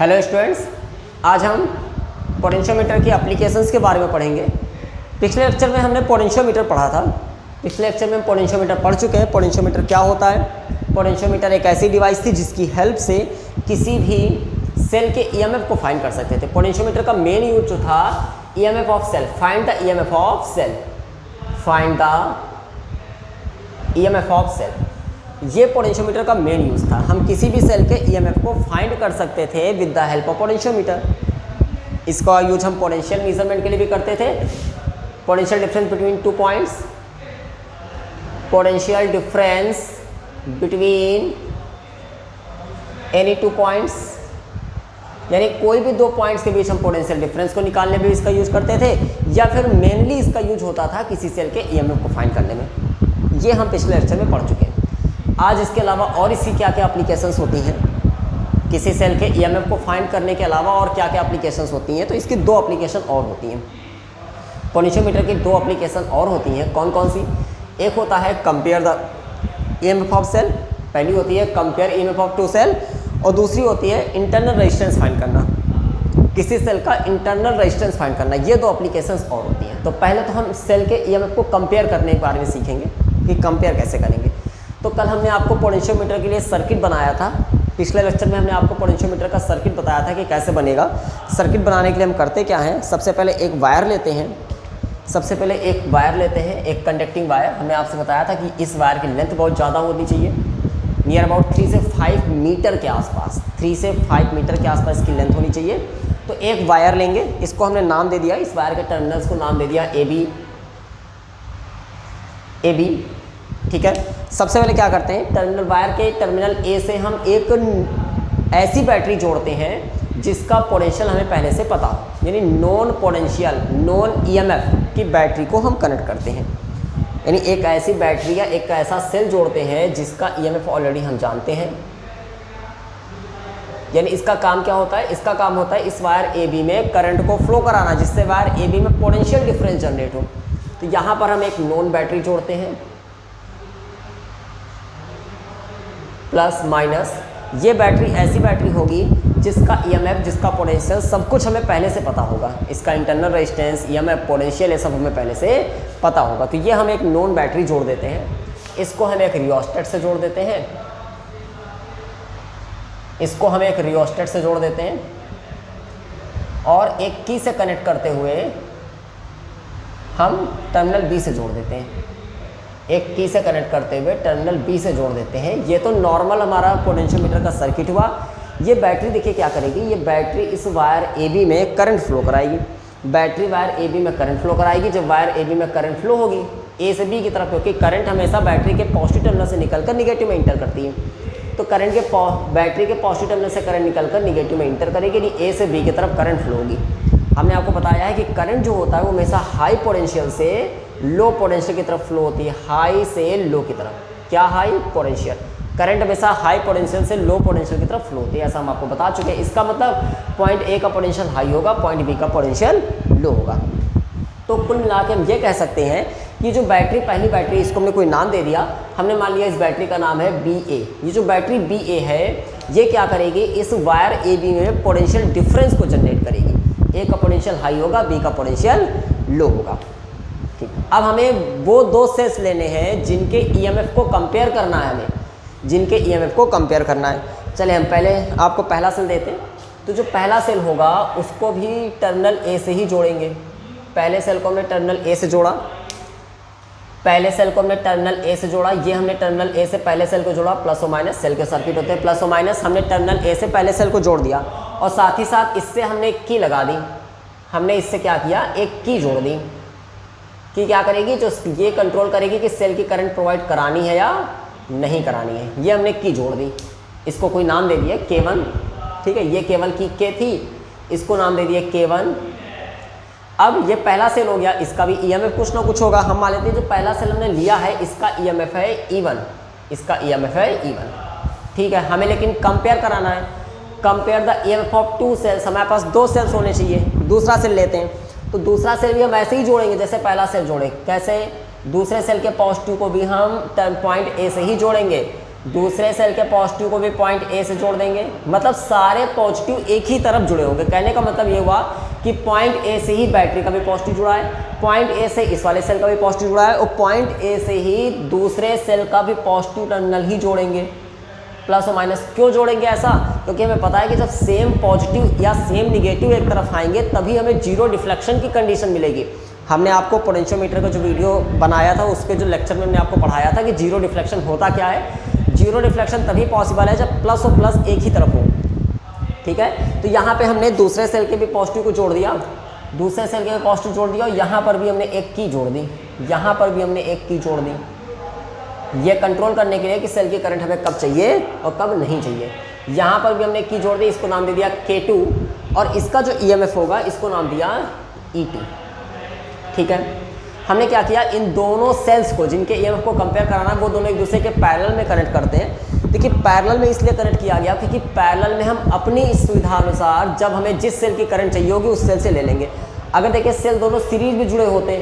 Hello students, आज हम potentiometer की एप्लीकेशंस के बारे में पढ़ेंगे। पिछले लेक्चर में हमने पोटेंशियोमीटर पढ़ा था। पिछले लेक्चर में हम पोटेंशियोमीटर पढ़ चुके हैं। पोटेंशियोमीटर क्या होता है? पोटेंशियोमीटर एक ऐसी डिवाइस थी जिसकी हेल्प से किसी भी सेल के ईएमएफ को फाइंड कर सकते थे। पोटेंशियोमीटर का मेन यूज जो था EMF of cell, find the EMF of cell, find the EMF of cell, ये पोटेंशियोमीटर का मेन यूज़ था। हम किसी भी सेल के ईएमएफ को फाइंड कर सकते थे with the help of potentiometer. इसका यूज हम पोटेंशियल मेजरमेंट के लिए भी करते थे। Potential difference between 2 points, potential difference between any 2 points, यानी कोई भी 2 पॉइंट्स के बीच हम पोटेंशियल डिफरेंस को निकालने में भी इसका यूज करते थे, या फिर मेनली इसका यूज होता था किसी सेल के ईएमएफ को फाइंड करने में। ये हम पिछले लेक्चर में पढ़ चुके हैं। आज इसके अलावा और इसकी क्या क्या एप्लीकेशंस होती हैं, किसी सेल के ईएमएफ को फाइंड करने के अलावा और क्या क्या एप्लीकेशंस होती हैं, तो इसकी 2 एप्लीकेशन और होती हैं। पोटेंशियोमीटर की 2 एप्लीकेशन और होती हैं। कौन कौन सी? एक होता है compare the EMF of cell, पहली होती है कंपेयर ईएमएफ ऑफ 2 सेल, और दूसरी होती है इंटरनल रेजिस्टेंस फाइंड करना, किसी सेल का इंटरनल रेजिस्टेंस फाइंड करना। ये 2 एप्लीकेशंस और होती हैं। तो पहले तो हम सेल के ईएमएफ को कंपेयर करने के बारे में सीखेंगे कि कंपेयर कैसे करेंगे। तो कल हमने आपको पोटेंशियोमीटर के लिए सर्किट बनाया था। पिछले लेक्चर में हमने आपको पोटेंशियोमीटर का सर्किट बताया था कि कैसे बनेगा। सर्किट बनाने के लिए हम करते क्या हैं, सबसे पहले एक वायर लेते हैं। एक कंडक्टिंग वायर। हमने आपसे बताया था कि इस वायर की लेंथ बहुत ज़्यादा होनी चाहिए, नियर अबाउट 3 से 5 मीटर के आसपास, 3 से 5 मीटर के आसपास इसकी लेंथ होनी चाहिए। तो एक वायर लेंगे, इसको हमने नाम दे दिया, इस वायर के टर्मिनल्स को नाम दे दिया ए बी, ठीक है। सबसे पहले क्या करते हैं, टर्मिनल वायर के टर्मिनल ए से हम एक ऐसी बैटरी जोड़ते हैं जिसका पोटेंशियल हमें पहले से पता हो, यानी नॉन पोटेंशियल, नॉन ईएमएफ की बैटरी को हम कनेक्ट करते हैं। यानी एक ऐसी बैटरी या एक ऐसा सेल जोड़ते हैं जिसका ईएमएफ ऑलरेडी हम जानते हैं। यानी इसका काम क्या होता है? इसका काम होता है इस वायर ए बी में करंट को फ्लो कराना, जिससे वायर ए बी में पोटेंशियल डिफरेंस जनरेट हो। तो यहाँ पर हम एक नॉन बैटरी जोड़ते हैं, प्लस माइनस। ये बैटरी ऐसी बैटरी होगी जिसका ईएमएफ, जिसका पोटेंशियल सब कुछ हमें पहले से पता होगा। इसका इंटरनल रेजिस्टेंस, ईएमएफ, पोटेंशियल, ये सब हमें पहले से पता होगा। तो ये हम एक नॉन बैटरी जोड़ देते हैं। इसको हम एक रियोस्टेट से जोड़ देते हैं, और एक की से कनेक्ट करते हुए हम टर्मिनल बी से जोड़ देते हैं। टर्मिनल बी से जोड़ देते हैं। ये तो नॉर्मल हमारा पोटेंशियोमीटर का सर्किट हुआ। ये बैटरी देखिए क्या करेगी, ये बैटरी इस वायर ए बी में करंट फ्लो कराएगी। बैटरी वायर ए बी में करंट फ्लो कराएगी। जब वायर ए बी में करंट फ्लो होगी ए से बी की तरफ, क्योंकि करंट हमेशा बैटरी के पॉजिटिव टर्मिनल से निकलकर निगेटिव में इंटर करती है, तो करंट के बैटरी के पॉजिटिव टर्मिनल से करंट निकलकर निगेटिव में इंटर करेगी, यानी ए से बी की तरफ करंट फ्लो होगी। हमने आपको बताया है कि करंट जो होता है वो हमेशा हाई पोटेंशियल से लो पोटेंशियल की तरफ फ्लो होती है, हाई से लो की तरफ। क्या हाई पोटेंशियल? करंट हमेशा हाई पोटेंशियल से लो पोटेंशियल की तरफ फ्लो होती है, ऐसा हम आपको बता चुके हैं। इसका मतलब पॉइंट ए का पोटेंशियल हाई होगा, पॉइंट बी का पोटेंशियल लो होगा। तो कुल मिला के हम ये कह सकते हैं कि जो बैटरी, पहली बैटरी, इसको हमने कोई नाम दे दिया, हमने मान लिया इस बैटरी का नाम है बी ए। ये जो बैटरी बी ए है ये क्या करेगी, इस वायर ए बी में पोटेंशियल डिफरेंस को जनरेट करेगी। ए का पोटेंशियल हाई होगा, बी का पोटेंशियल लो होगा। ठीक, अब हमें वो 2 सेल्स लेने हैं जिनके ईएमएफ को कंपेयर करना है, चले हम पहले आपको पहला सेल देते हैं। तो जो पहला सेल होगा उसको भी टर्मिनल ए से ही जोड़ेंगे। पहले सेल को हमने टर्मिनल ए से जोड़ा, ये हमने टर्मिनल ए से पहले सेल को जोड़ा। प्लस और माइनस, सेल के सर्किट होते हैं प्लस और माइनस। हमने टर्मिनल ए से पहले सेल को जोड़ दिया, और साथ ही साथ इससे हमने एक की लगा दी। हमने इससे क्या किया, एक की जोड़ दी। की क्या करेगी, जो ये कंट्रोल करेगी कि सेल की करंट प्रोवाइड करानी है या नहीं करानी है। ये हमने की जोड़ दी, इसको कोई नाम दे दिया K1, ठीक है। ये केवल की K थी, इसको नाम दे दिया K1। अब ये पहला सेल हो गया, इसका भी ईएमएफ कुछ ना कुछ होगा। हम मान लेते हैं जो पहला सेल हमने लिया है इसका ईएमएफ है E1, ठीक है। हमें लेकिन कंपेयर कराना है, compare the EMF of 2 cells. हमारे पास 2 सेल्स होने चाहिए। दूसरा सेल लेते हैं, तो दूसरा सेल भी हम ऐसे ही जोड़ेंगे जैसे पहला सेल जोड़े। कैसे? दूसरे सेल के पॉजिटिव को भी हम पॉइंट ए से ही जोड़ेंगे। दूसरे सेल के पॉजिटिव को भी पॉइंट ए से जोड़ देंगे, मतलब सारे पॉजिटिव एक ही तरफ जुड़े होंगे। कहने का मतलब ये हुआ कि पॉइंट ए से ही बैटरी का भी पॉजिटिव जुड़ा है, पॉइंट ए से इस वाले सेल का भी पॉजिटिव जुड़ा है, और पॉइंट ए से ही दूसरे सेल का भी पॉजिटिव टर्मिनल ही जोड़ेंगे, प्लस और माइनस। क्यों जोड़ेंगे ऐसा? क्योंकि हमें पता है कि जब सेम पॉजिटिव या सेम निगेटिव एक तरफ आएंगे तभी हमें जीरो डिफ्लेक्शन की कंडीशन मिलेगी। हमने आपको पोटेंशियोमीटर का जो वीडियो बनाया था उसके जो लेक्चर में हमने आपको पढ़ाया था कि जीरो डिफ्लेक्शन होता क्या है। जीरो डिफ्लेक्शन तभी पॉसिबल है जब प्लस और प्लस एक ही तरफ हो, ठीक है। तो यहाँ पे हमने दूसरे सेल के भी पॉजिटिव को जोड़ दिया, दूसरे सेल के पॉजिटिव जोड़ दिया, और यहाँ पर भी हमने एक की जोड़ दी, यहाँ पर भी हमने एक की जोड़ दी। ये कंट्रोल करने के लिए कि सेल की करंट हमें कब चाहिए और कब नहीं चाहिए। यहाँ पर भी हमने एक की जोड़ दी, इसको नाम दे दिया K2, और इसका जो EMF होगा इसको नाम दिया ET, ठीक है। हमने क्या किया, इन दोनों सेल्स को जिनके EMF को कंपेयर कराना, वो दोनों एक दूसरे के पैरेलल में कनेक्ट करते हैं। देखिए पैरेलल में इसलिए कनेक्ट किया गया क्योंकि पैरेलल में हम अपनी सुविधा अनुसार जब हमें जिस सेल की करंट चाहिए होगी उस सेल से ले लेंगे। अगर देखिए सेल दोनों सीरीज में जुड़े होते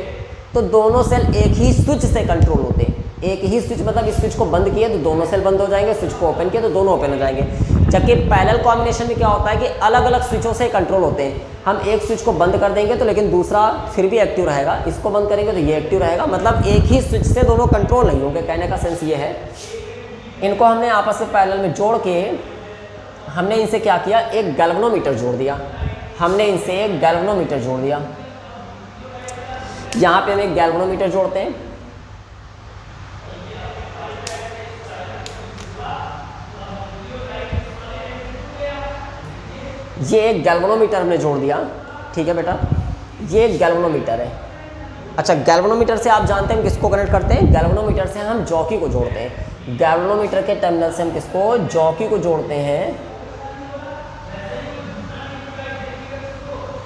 तो दोनों सेल एक ही स्विच से कंट्रोल होते। एक ही स्विच मतलब इस स्विच को बंद किए तो दोनों सेल बंद हो जाएंगे, स्विच को ओपन किए तो दोनों ओपन हो जाएंगे। जबकि पैरेलल कॉम्बिनेशन में क्या होता है कि अलग अलग स्विचों से कंट्रोल होते हैं। हम एक स्विच को बंद कर देंगे तो लेकिन दूसरा फिर भी एक्टिव रहेगा, इसको बंद करेंगे तो ये एक्टिव रहेगा, मतलब एक ही स्विच से दोनों कंट्रोल नहीं होंगे। कहने का सेंस ये है। इनको हमने आपस में पैरेलल में जोड़ के हमने इनसे क्या किया, एक गैल्वेनोमीटर जोड़ दिया। हमने इनसे एक गैल्वेनोमीटर जोड़ दिया। यहाँ पे हम एक गैल्वेनोमीटर जोड़ते हैं, ये एक गैल्वेनोमीटर हमने जोड़ दिया, ठीक है बेटा। ये एक गैल्वेनोमीटर है। अच्छा, गैल्वेनोमीटर से आप जानते हैं हम किसको कनेक्ट करते हैं? गैल्वेनोमीटर से हम जॉकी को जोड़ते हैं। गैल्वेनोमीटर के टर्मिनल से हम किसको, जॉकी को जोड़ते हैं।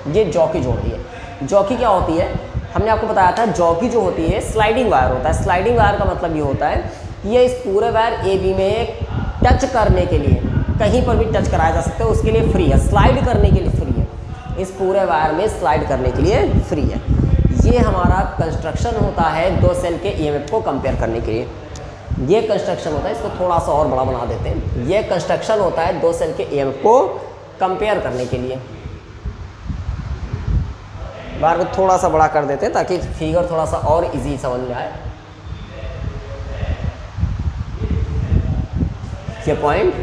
ये जॉकी जोड़ती है। जॉकी क्या होती है? हमने आपको बताया था जॉकी जो होती है स्लाइडिंग वायर होता है। स्लाइडिंग वायर का मतलब ये होता है कि ये इस पूरे वायर ए बी में टच करने के लिए कहीं पर भी टच कराया जा सकता है, उसके लिए फ्री है। स्लाइड करने के लिए फ्री है, इस पूरे वायर में स्लाइड करने के लिए फ्री है। ये हमारा कंस्ट्रक्शन होता है दो सेल के EMF को कंपेयर करने के लिए। ये कंस्ट्रक्शन होता है, इसको थोड़ा सा और बड़ा बना देते हैं। ये कंस्ट्रक्शन होता है दो सेल के EMF को कंपेयर करने के लिए। बार को थोड़ा सा बड़ा कर देते हैं ताकि फिगर थोड़ा सा और इजी समझ में आए। ये पॉइंट,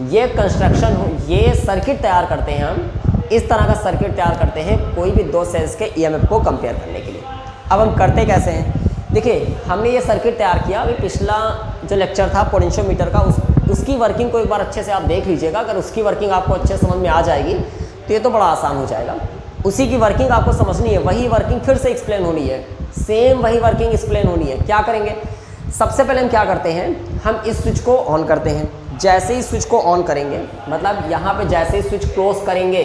ये कंस्ट्रक्शन हो, ये सर्किट तैयार करते हैं हम। इस तरह का सर्किट तैयार करते हैं कोई भी दो सेल्स के EMF को कंपेयर करने के लिए। अब हम करते कैसे हैं? देखिए हमने ये सर्किट तैयार किया। अभी पिछला जो लेक्चर था पोटेंशियोमीटर का, उसकी वर्किंग को एक बार अच्छे से आप देख लीजिएगा। अगर उसकी वर्किंग आपको अच्छे समझ में आ जाएगी तो ये तो बड़ा आसान हो जाएगा। उसी की वर्किंग आपको समझनी है, वही वर्किंग फिर से एक्सप्लेन होनी है, सेम वही वर्किंग एक्सप्लेन होनी है। क्या करेंगे? सबसे पहले हम क्या करते हैं, हम इस स्विच को ऑन करते हैं। जैसे ही स्विच को ऑन करेंगे, मतलब यहाँ पे जैसे ही स्विच क्लोज करेंगे,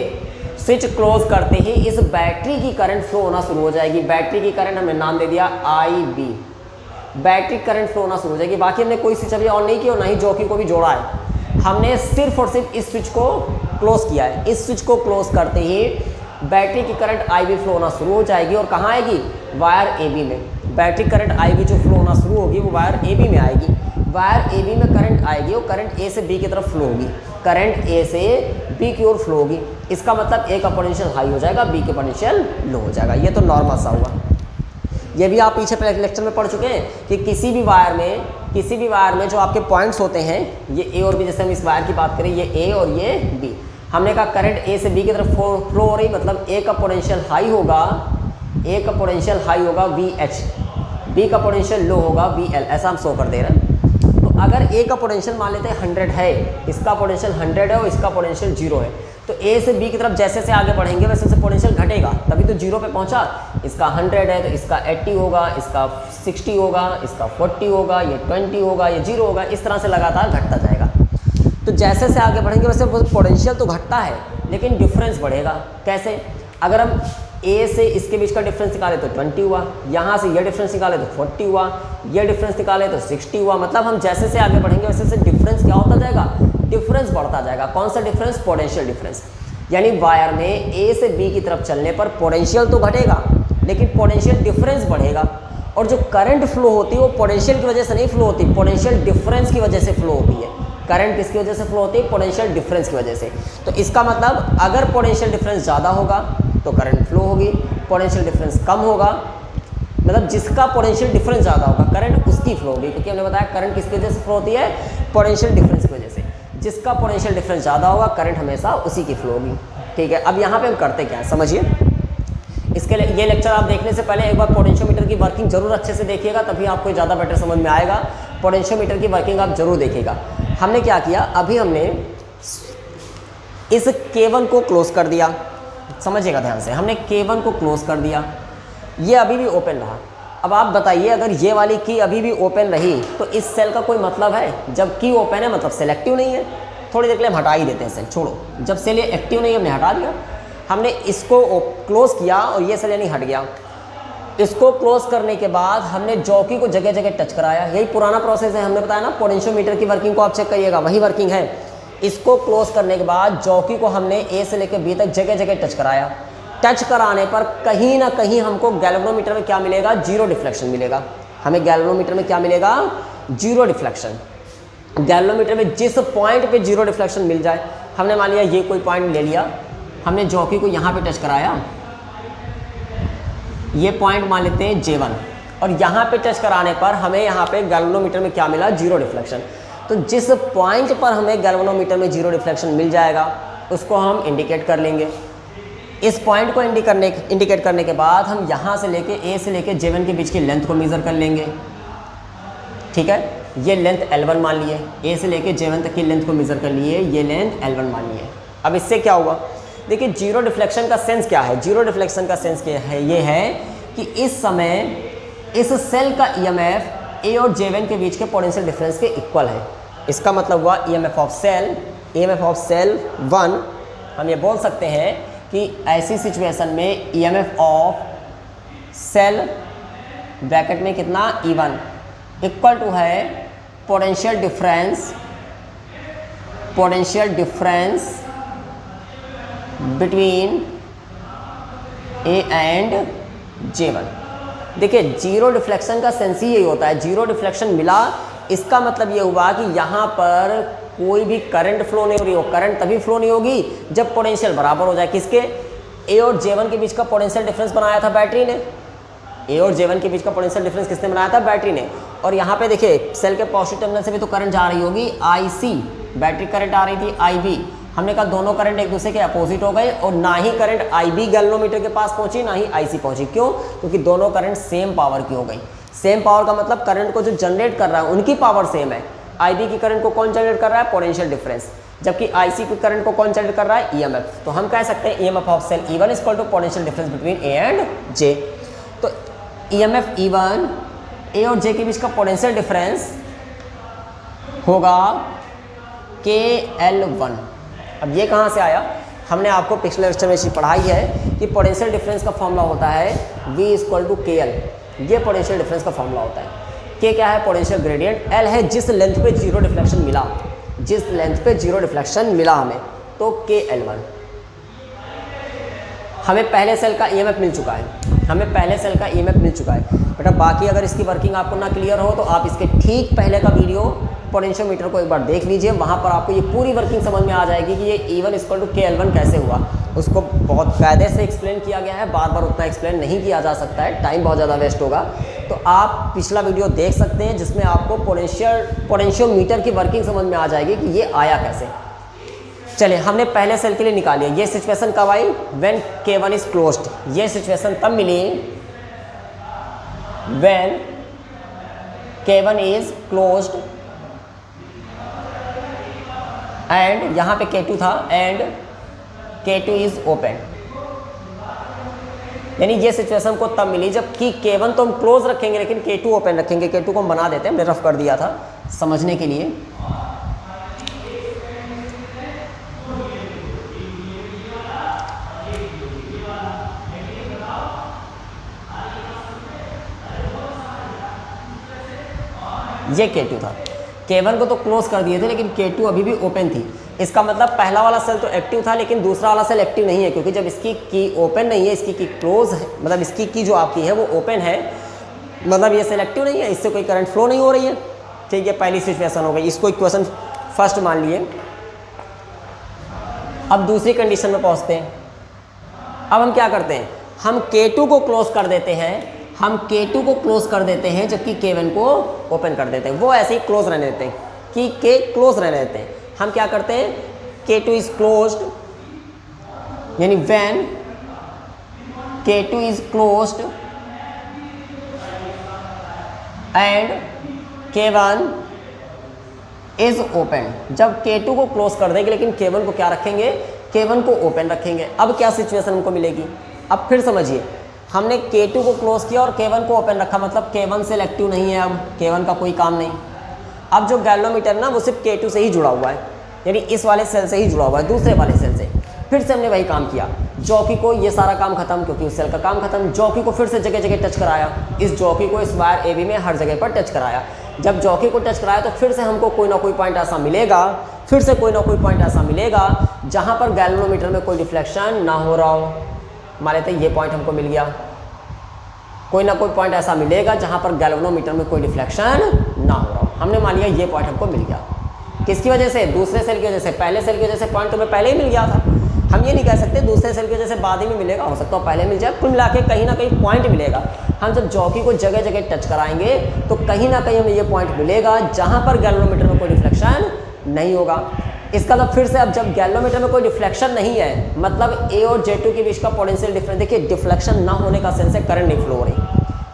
स्विच क्लोज करते ही इस बैटरी की करंट फ्लो होना शुरू हो जाएगी। बैटरी की करंट हमने नाम दे दिया IB। बैटरी करंट फ्लो होना शुरू हो जाएगी। बाकी हमने कोई स्विच अभी ऑन नहीं किया, ना ही जॉकी को भी जोड़ा है। हमने सिर्फ और सिर्फ इस स्विच को क्लोज किया है। इस स्विच को क्लोज करते ही बैटरी की करंट IB फ्लो होना शुरू हो जाएगी। और कहाँ आएगी? वायर AB में। बैटरी करंट IB जो फ्लो होना शुरू होगी वो वायर AB में आएगी। वायर AB में करंट आएगी और करंट A से B की तरफ फ्लो होगी। करंट A से B की ओर फ्लो होगी। इसका मतलब A का पोटेंशियल हाई हो जाएगा, B का पोटेंशियल लो हो जाएगा। ये तो नॉर्मल सा हुआ। ये भी आप पीछे लेक्चर में पढ़ चुके हैं कि किसी भी वायर में जो आपके पॉइंट्स होते हैं, ये A और B, जैसे हम इस वायर की बात करें, ये A और ये B। हमने कहा करंट A से B की तरफ फ्लो हो रही, मतलब A का पोटेंशियल हाई होगा, A का पोटेंशियल हाई होगा VH, B का पोटेंशियल लो होगा VL। ऐसा हम शो कर दे रहे हैं। तो अगर A का पोटेंशियल मान लेते हैं 100 है, इसका पोटेंशियल 100 है और इसका पोटेंशियल 0 है, तो A से B की तरफ जैसे से आगे बढ़ेंगे वैसे से पोटेंशियल घटेगा, तभी तो 0 पे पहुंचा। इसका 100 है तो इसका 80 होगा, इसका 60 होगा, इसका 40 होगा, ये 20 होगा, ये 0 होगा। इस तरह से लगातार घटता जाएगा। तो जैसे से आगे बढ़ेंगे वैसे पोटेंशियल तो घटता है लेकिन डिफरेंस बढ़ेगा। कैसे? अगर हम A से इसके बीच का डिफरेंस निकाले तो 20 हुआ, यहाँ से ये डिफरेंस निकाले तो 40 हुआ, ये डिफरेंस निकाले तो 60 हुआ। मतलब हम जैसे से आगे बढ़ेंगे वैसे से डिफरेंस क्या होता जाएगा? डिफरेंस बढ़ता जाएगा। कौन सा डिफरेंस? Potential difference. यानी वायर में A से B की तरफ चलने पर पोटेंशियल तो घटेगा लेकिन पोटेंशियल डिफरेंस बढ़ेगा। और जो करंट फ्लो होती है वो पोटेंशियल की वजह से नहीं फ्लो होती, पोटेंशियल डिफरेंस की वजह से फ्लो होती है। करंट किसकी वजह से फ्लो होती है? पोटेंशियल डिफरेंस की वजह से। तो इसका मतलब अगर पोटेंशियल डिफरेंस ज़्यादा होगा तो करंट फ्लो होगी, पोटेंशियल डिफरेंस कम होगा, मतलब जिसका पोटेंशियल डिफरेंस ज़्यादा होगा करंट उसकी फ्लो होगी, क्योंकि हमने बताया करंट किसकी वजह से फ्लो होती है? पोटेंशियल डिफरेंस की वजह से। जिसका पोटेंशियल डिफरेंस ज़्यादा होगा करंट हमेशा उसी की फ्लो होगी। ठीक है, अब यहाँ पे हम करते क्या है समझिए। इसके लिए ये लेक्चर आप देखने से पहले एक बार पोटेंशियोमीटर की वर्किंग जरूर अच्छे से देखिएगा, तभी आपको ज़्यादा बेटर समझ में आएगा। पोटेंशियोमीटर की वर्किंग आप जरूर देखिएगा। हमने क्या किया, अभी हमने इस K1 को क्लोज कर दिया, समझिएगा ध्यान से, हमने K1 को क्लोज कर दिया, ये अभी भी ओपन रहा। अब आप बताइए अगर ये वाली की अभी भी ओपन रही तो इस सेल का कोई मतलब है? जब की ओपन है मतलब सेल एक्टिव नहीं है। थोड़ी देर के लिए हम हटा ही देते हैं सेल, छोड़ो। जब सेल ये एक्टिव नहीं है हमने हटा दिया, हमने इसको क्लोज किया और ये सेल यानी हट गया। इसको क्लोज करने के बाद हमने जॉकी को जगह जगह टच कराया, यही पुराना प्रोसेस है, हमने बताया ना पोटेंशियोमीटर की वर्किंग को आप चेक करिएगा, वही वर्किंग है। इसको क्लोज करने के बाद जॉकी को हमने ए से लेकर बी तक जगह जगह टच कराया। टच कराने पर कहीं ना कहीं हमको गैल्वेनोमीटर में क्या मिलेगा? जीरो डिफ्लेक्शन मिलेगा। हमें गैल्वेनोमीटर में क्या मिलेगा? Zero deflection. गैल्वेनोमीटर में जिस पॉइंट पे जीरो डिफ्लेक्शन मिल जाए, हमने मान लिया ये कोई पॉइंट ले लिया, हमने जॉकी को यहाँ पे टच कराया, ये पॉइंट मान लेते हैं J1, और यहाँ पे टच कराने पर हमें यहाँ पे गैल्वेनोमीटर में क्या मिला? Zero deflection. तो जिस पॉइंट पर हमें गैल्वेनोमीटर में जीरो डिफ्लेक्शन मिल जाएगा उसको हम इंडिकेट कर लेंगे। इस पॉइंट को इंडिकेट करने के बाद हम यहाँ से लेके A से लेके J1 के बीच की लेंथ को मेज़र कर लेंगे। ठीक है, ये लेंथ L1 मान लिए, A से लेके J1 तक की लेंथ को मेज़र कर लिए, ये लेंथ L1 मान लिए। अब इससे क्या हुआ? देखिए जीरो डिफ्लेक्शन का सेंस क्या है? जीरो डिफ्लेक्शन का सेंस क्या है? ये है कि इस समय इस सेल का EMF A और J1 के बीच के पोटेंशियल डिफरेंस के इक्वल है। इसका मतलब हुआ EMF ऑफ सेल 1, हम ये बोल सकते हैं कि ऐसी सिचुएशन में EMF ऑफ सेल ब्रैकेट में कितना? E1 इक्वल टू है potential difference between A and J1। देखिए जीरो डिफ्लेक्शन का सेंस ही यही होता है, जीरो डिफ्लेक्शन मिला इसका मतलब ये हुआ कि यहाँ पर कोई भी करंट फ्लो नहीं हो रही हो। करंट तभी फ्लो नहीं होगी जब पोटेंशियल बराबर हो जाए। किसके? A और J1 के बीच का पोटेंशियल डिफरेंस बनाया था बैटरी ने। A और J1 के बीच का पोटेंशियल डिफरेंस किसने बनाया था? बैटरी ने। और यहाँ पे देखिए सेल के पॉजिटिव टर्मिनल से भी तो करंट जा रही होगी, IC, बैटरी करंट आ रही थी IB। हमने कहा दोनों करंट एक दूसरे के अपोजिट हो गए, और ना ही करंट IB गैल्वेनोमीटर के पास पहुंची ना ही IC पहुंची। क्यों? क्योंकि दोनों करंट सेम पावर की हो गई। सेम पावर का मतलब करंट को जो जनरेट कर रहा है उनकी पावर सेम है। IB की करंट को कौन जनरेट कर रहा है? Potential difference. जबकि IC की करंट को कौन जनरेट कर रहा है? EMF। तो हम कह सकते हैं EMF of cell E1 equal to potential difference between A and J। तो EMF E1 A और J के बीच का पोटेंशियल डिफरेंस होगा KL1। अब ये कहाँ से आया? हमने आपको पिछले लेक्चर में चीज़ पढ़ाई है कि पोटेंशियल डिफरेंस का फॉर्मूला होता है V इक्वल टू KL। ये पोटेंशियल डिफरेंस का फॉर्मूला होता है। K क्या है? Potential gradient. L है जिस लेंथ पे जीरो डिफ्लेक्शन मिला, जिस लेंथ पे जीरो डिफ्लेक्शन मिला हमें, तो KL1। हमें पहले सेल का EMF मिल चुका है, बेटा बाकी अगर इसकी वर्किंग आपको ना क्लियर हो तो आप इसके ठीक पहले का वीडियो पोटेंशियोमीटर को एक बार देख लीजिए, वहाँ पर आपको ये पूरी वर्किंग समझ में आ जाएगी कि ये E1 इक्वल टू KL1 कैसे हुआ। उसको बहुत कायदे से एक्सप्लेन किया गया है, बार बार उतना एक्सप्लेन नहीं किया जा सकता है, टाइम बहुत ज़्यादा वेस्ट होगा। तो आप पिछला वीडियो देख सकते हैं जिसमें आपको पोटेंशियोमीटर की वर्किंग समझ में आ जाएगी कि ये आया कैसे। चलिए हमने पहले सेल के लिए निकाल लिया। ये सिचुएशन कब आई? When K1 is closed. ये सिचुएशन तब मिली when K1 is closed and यहाँ पे K2 था एंड K2 इज ओपन। यानी ये सिचुएशन को तब मिली जब कि K1 तो हम क्लोज रखेंगे लेकिन K2 ओपन रखेंगे। K2 को हम बना देते हैं, हमने रफ कर दिया था समझने के लिए। ये K2 था। K1 को तो क्लोज कर दिए थे लेकिन K2 अभी भी ओपन थी। इसका मतलब पहला वाला सेल तो एक्टिव था लेकिन दूसरा वाला सेल एक्टिव नहीं है, क्योंकि जब इसकी की ओपन नहीं है, इसकी की क्लोज है, मतलब इसकी की जो आपकी है वो ओपन है, मतलब ये सिलेक्टिव नहीं है, इससे कोई करंट फ्लो नहीं हो रही है। ठीक है, पहली सिचुएशन हो गई, इसको इक्वेशन फर्स्ट मान लिए। अब दूसरी कंडीशन में पहुंचते हैं। अब हम क्या करते हैं, हम K2 को क्लोज कर देते हैं, हम K2 को क्लोज कर देते हैं जबकि K1 को ओपन कर देते हैं। वो ऐसे ही क्लोज रहने देते हैं कि K क्लोज रहने देते हैं। हम क्या करते हैं, K2 इज क्लोज्ड, यानी when K2 is closed and K1 is open. जब K2 को क्लोज कर देंगे लेकिन K1 को क्या रखेंगे, K1 को ओपन रखेंगे। अब क्या सिचुएशन हमको मिलेगी, अब फिर समझिए, हमने K2 को क्लोज किया और K1 को ओपन रखा, मतलब K1 सिलेक्टिव नहीं है, अब K1 का कोई काम नहीं। अब जो गैल्वेनोमीटर ना वो सिर्फ K2 से ही जुड़ा हुआ है, यानी इस वाले सेल से ही जुड़ा हुआ है, दूसरे वाले सेल से। फिर से हमने वही काम किया, जॉकी को ये सारा काम खत्म, क्योंकि उस सेल का काम खत्म। जॉकी को फिर से जगह जगह टच कराया, इस जॉकी को इस वायर AB में हर जगह पर टच कराया। जब जॉकी को टच कराया तो फिर से हमको कोई ना कोई पॉइंट ऐसा मिलेगा, फिर से कोई ना कोई पॉइंट ऐसा मिलेगा जहाँ पर गैल्वेनोमीटर में कोई डिफ्लेक्शन ना हो रहा हो। मान लेते हैं ये पॉइंट हमको मिल गया, कोई ना कोई पॉइंट ऐसा मिलेगा जहाँ पर गैल्वेनोमीटर में कोई डिफ्लेक्शन ना हो रहा हो। हमने मान लिया ये पॉइंट हमको मिल गया, किसकी वजह से, दूसरे सेल की वजह से। पहले सेल की वजह से पॉइंट तुम्हें पहले ही मिल गया था, हम ये नहीं कह सकते दूसरे सेल की वजह से बाद ही में मिलेगा, हो सकता है पहले मिल जाए। कुल मिला के कहीं ना कहीं पॉइंट मिलेगा। हम जब जॉकी को जगह जगह टच कराएंगे तो कहीं ना कहीं हमें ये पॉइंट मिलेगा जहाँ पर गैल्वेनोमीटर में कोई डिफ्लेक्शन नहीं होगा। इसका मतलब फिर से, अब जब गैल्वेनोमीटर में कोई डिफ्लेक्शन नहीं है, मतलब A और J2 के बीच का पोटेंशियल डिफरेंस, देखिए डिफ्लेक्शन ना होने का सेंस है करंट नहीं फ्लो हो रही।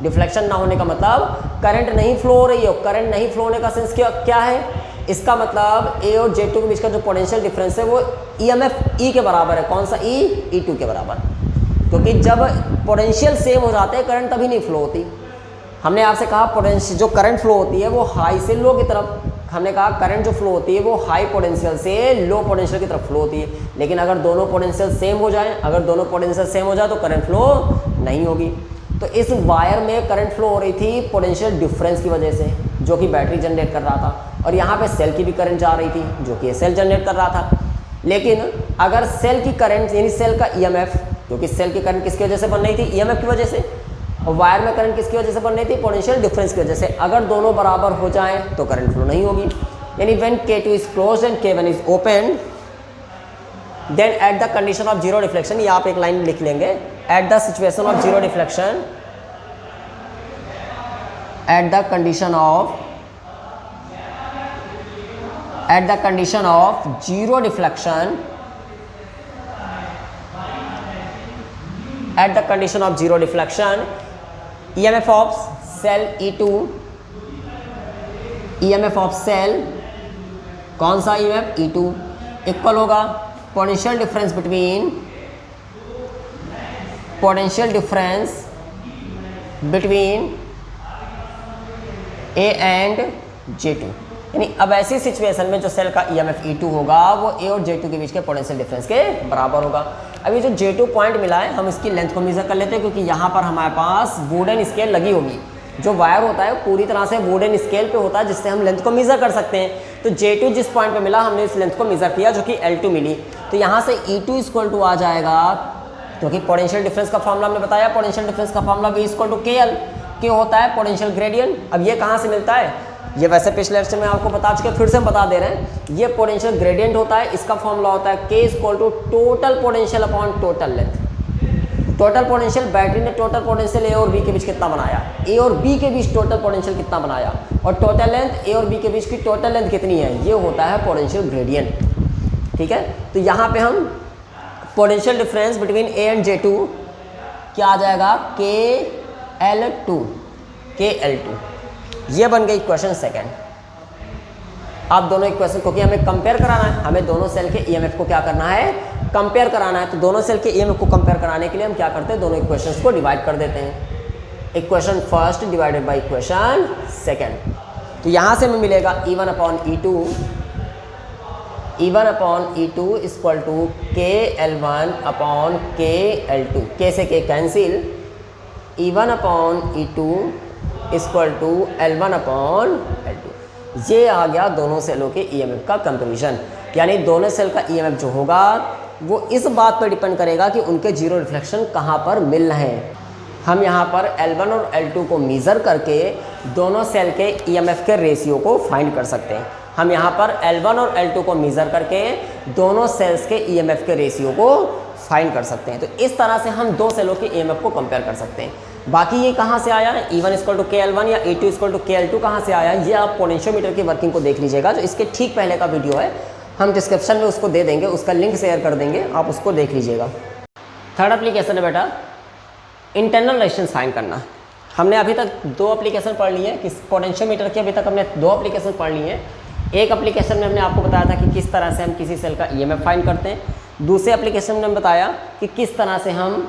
डिफ्लेक्शन ना होने का मतलब करंट नहीं फ्लो हो रही है, और करंट नहीं फ्लो होने का सेंस क्या है, इसका मतलब A और J2 के बीच का जो पोटेंशियल डिफरेंस है वो EMF E के बराबर है। कौन सा E, E2 के बराबर। क्योंकि जब पोटेंशियल सेम हो जाते हैं करंट तभी नहीं फ्लो होती। हमने आपसे कहा पोटेंशियल जो करंट फ्लो होती है वो हाई से लो की तरफ, हमने कहा करंट जो फ्लो होती है वो हाई पोटेंशियल से लो पोटेंशियल की तरफ फ्लो होती है। लेकिन अगर दोनों पोटेंशियल सेम हो जाए, अगर दोनों पोटेंशियल सेम हो जाए तो करंट फ्लो नहीं होगी। तो इस वायर में करंट फ्लो हो रही थी पोटेंशियल डिफरेंस की वजह से, जो कि बैटरी जनरेट कर रहा था, और यहाँ पे सेल की भी करंट जा रही थी जो कि सेल जनरेट कर रहा था। लेकिन अगर सेल की करंट यानी सेल का EMF, क्योंकि सेल की करंट किसकी वजह से बन रही थी, EMF की वजह से, और वायर में करंट किसकी वजह से बन रही थी, पोटेंशियल डिफरेंस की वजह से। अगर दोनों बराबर हो जाएं तो करंट फ्लो नहीं होगी। यानी when K2 is closed and K1 is open, then at the condition of zero deflection, ये आप एक लाइन लिख लेंगे, at the situation of zero deflection, at the condition of zero deflection, at the condition of zero deflection, EMF of cell E2, EMF of cell, कौन सा EMF, E2 equal होगा potential difference between A and J2। यानी अब ऐसी situation में जो cell का EMF E2 होगा वो A और J2 के बीच के पोटेंशियल डिफरेंस के बराबर होगा। अब ये जो J2 पॉइंट मिला है, हम इसकी लेंथ को मेजर कर लेते हैं, क्योंकि यहाँ पर हमारे पास वुडन स्केल लगी होगी। जो वायर होता है पूरी तरह से वुडन स्केल पे होता है, जिससे हम लेंथ को मेजर कर सकते हैं। तो J2 जिस पॉइंट पे मिला हमने इस लेंथ को मेजर किया, जो कि L2 मिली। तो यहाँ से E2 इक्वल टू आ जाएगा, क्योंकि पोटेंशियल डिफरेंस का फॉर्मूला हमने बताया, पोटेंशियल डिफरेंस का formula V equal to KL, के होता है पोटेंशियल ग्रेडियंट। अब ये कहाँ से मिलता है, ये वैसे पिछले लेक्चर में आपको बता चुके, फिर से हम बता दे रहे हैं। ये पोटेंशियल ग्रेडियंट होता है, इसका फॉर्मूला होता है K equal to total potential upon total length. Total potential, battery ने टोटल पोटेंशियल A और B के बीच कितना बनाया, A और B के बीच टोटल पोटेंशियल कितना बनाया, और टोटल लेंथ A और B के बीच की टोटल लेंथ कितनी है, ये होता है पोटेंशियल ग्रेडियंट। ठीक है, तो यहाँ पे हम potential difference between A and J2 क्या आ जाएगा, KL2। ये बन गई क्वेश्चन सेकंड। आप दोनों इक्वेशन, क्योंकि हमें कंपेयर कराना है, हमें दोनों सेल के EMF को क्या करना है, कंपेयर कराना है। तो दोनों सेल के EMF को कंपेयर कराने के लिए हम क्या करते हैं, दोनों इक्वेशंस को डिवाइड कर देते हैं। Equation first divided by equation second. तो यहाँ से हमें मिलेगा E1 upon E2 equal to KL1 upon KL2, K से K cancel, E1 upon E2 equal to L1 upon L2। ये आ गया दोनों सेलों के EMF का कंपैरिजन। यानी दोनों सेल का EMF जो होगा वो इस बात पर डिपेंड करेगा कि उनके जीरो रिफ्लेक्शन कहाँ पर मिल रहे हैं। हम यहाँ पर L1 और L2 को मेज़र करके दोनों सेल के EMF के रेशियो को फाइंड कर सकते हैं। हम यहाँ पर L1 और L2 को मेज़र करके दोनों सेल्स के EMF के रेशियो को फाइंड कर सकते हैं। तो इस तरह से हम दो सेलों के EMF को कंपेयर कर सकते हैं। बाकी ये कहाँ से आया, E1 इक्वल टू KL1 या E2 इक्वल टू KL2 कहाँ से आया, ये आप पोटेंशियोमीटर की वर्किंग को देख लीजिएगा, जो इसके ठीक पहले का वीडियो है, हम डिस्क्रिप्शन में उसको दे देंगे, उसका लिंक शेयर कर देंगे, आप उसको देख लीजिएगा। थर्ड एप्लीकेशन है बेटा इंटरनल रेजिस्टेंस फाइंड करना। हमने अभी तक दो एप्लीकेशन पढ़ ली है, किस पोटेंशियोमीटर की अभी तक हमने दो एप्लीकेशन पढ़ ली है। एक एप्लीकेशन में हमने आपको बताया था कि किस तरह से हम किसी सेल का EMF फाइंड करते हैं। दूसरे एप्लीकेशन में हमने बताया कि किस तरह से हम